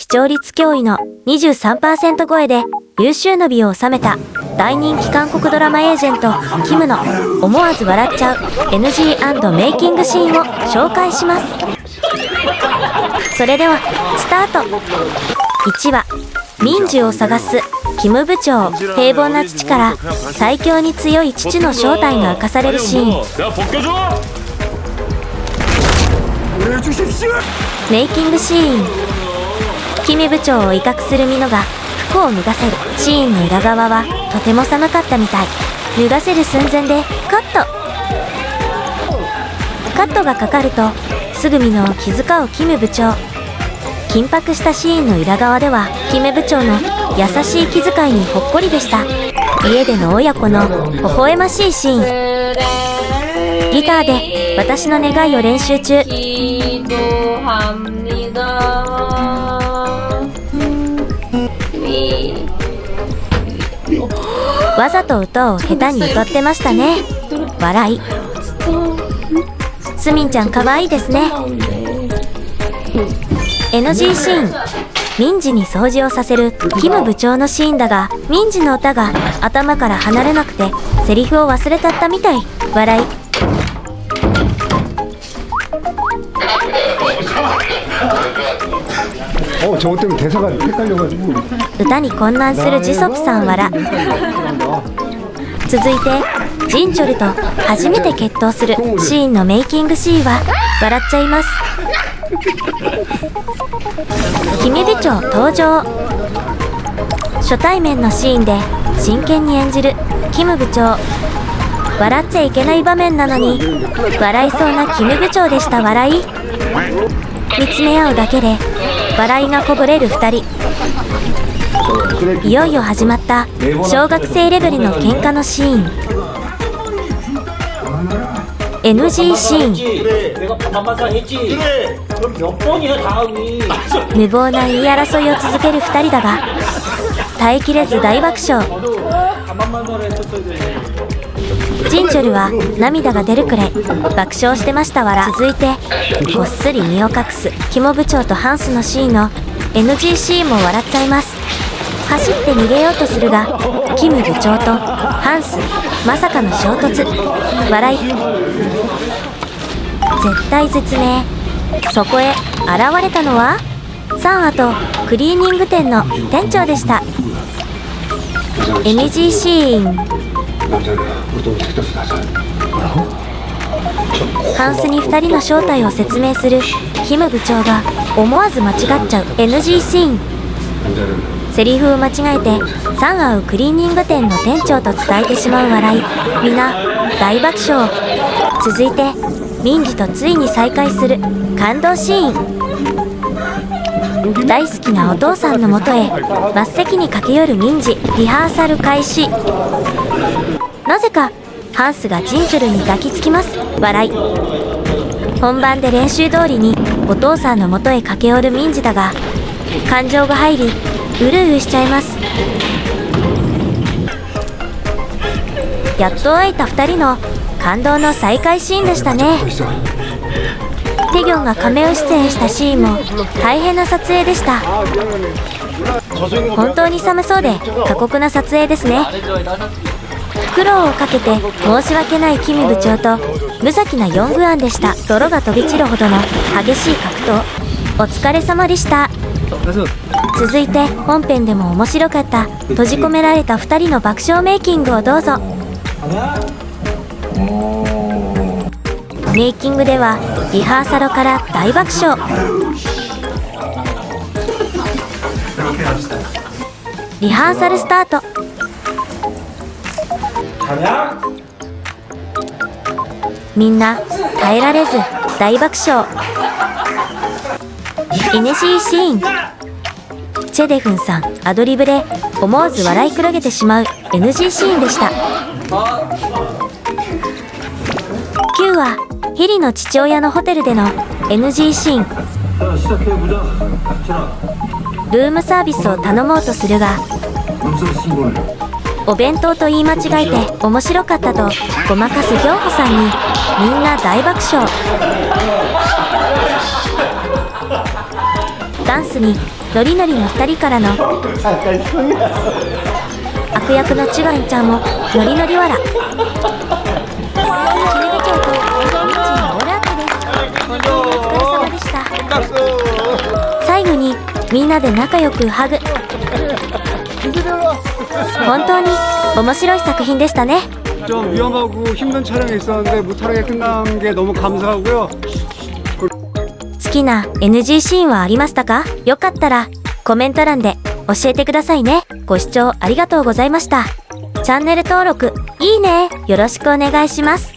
視聴率驚異の 23% 超えで優秀の美を収めた大人気韓国ドラマエージェントキムの思わず笑っちゃう NG& メイキングシーンを紹介します。それではスタート。1話、民樹を探すキム部長。平凡な父から最強に強い父の正体が明かされるシーン。メイキングシーン。キム部長を威嚇するミノが服を脱がせるシーンの裏側はとても寒かったみたい。脱がせる寸前でカットがかかるとすぐミノを気遣うキム部長。緊迫したシーンの裏側ではキム部長の優しい気遣いにほっこりでした。家での親子の微笑ましいシーン。ギターで私の願いを練習中。わざと歌を下手に歌ってましたね。笑い。スミンちゃんかわいいですね。NG シーン。民事に掃除をさせるキム部長のシーンだが、民事の歌が頭から離れなくてセリフを忘れちゃったみたい。笑い。歌に混乱するジソプさん笑。続いてジンチョルと初めて決闘するシーンのメイキングシーンは笑っちゃいます。キム部長登場。初対面のシーンで真剣に演じるキム部長。笑っちゃいけない場面なのに笑いそうなキム部長でした。笑い。見つめ合うだけで笑いがこぼれる2人。いよいよ始まった小学生レベルの喧嘩のシーン。NG シーン。無謀な言い争いを続ける2人だが耐えきれず大爆笑。ジンチョルは涙が出るくらい爆笑してました。笑。続いてこっそり身を隠すキモ部長とハンスのシーンの NG シーンも笑っちゃいます。走って逃げようとするがキム部長とハンスまさかの衝突。笑い。絶体絶命。そこへ現れたのはサンアとクリーニング店の店長でした。 NG シーン。ハンスに2人の正体を説明するキム部長が思わず間違っちゃう NG シーン。セリフを間違えてサンアウクリーニング店の店長と伝えてしまう笑い。みんな大爆笑。続いて民事とついに再会する感動シーン。大好きなお父さんのもとへ真っ先に駆け寄る民事。リハーサル開始。なぜかハンスがジンチョルに抱きつきます。笑い。本番で練習通りにお父さんのもとへ駆け寄る民事だが感情が入りうるうるしちゃいます。やっと会えた2人の感動の再会シーンでしたね。テギョンがカメオ出演したシーンも大変な撮影でした。本当に寒そうで過酷な撮影ですね。苦労をかけて申し訳ないキム部長と無邪気なヨングアンでした。泥が飛び散るほどの激しい格闘お疲れ様でした。続いて本編でも面白かった閉じ込められた2人の爆笑メイキングをどうぞ。メイキングではリハーサルから大爆笑。リハーサルスタート。みんな耐えられず大爆笑。NG シーン。チェデフンさんアドリブで思わず笑い転げてしまう NG シーンでした。9話、ヒリの父親のホテルでの NG シーン。ルームサービスを頼もうとするがお弁当と言い間違えて面白かったとごまかすギョンホさんにみんな大爆笑。ダンスにノリノリの2人からの悪役のチュガンちゃんもノリノリ笑。キネ手帳とミッチーのオールアップです。お疲れ様でした。最後にみんなで仲良くハグ。本当に面白い作品でしたね。 좀 위험하고 힘든 촬영이 있었는데 무탈하게 끝난 게 너무 감사하고요. 好きな NG シーンはありましたか？よかったらコメント欄で教えてくださいね。ご視聴ありがとうございました。チャンネル登録、いいね、よろしくお願いします。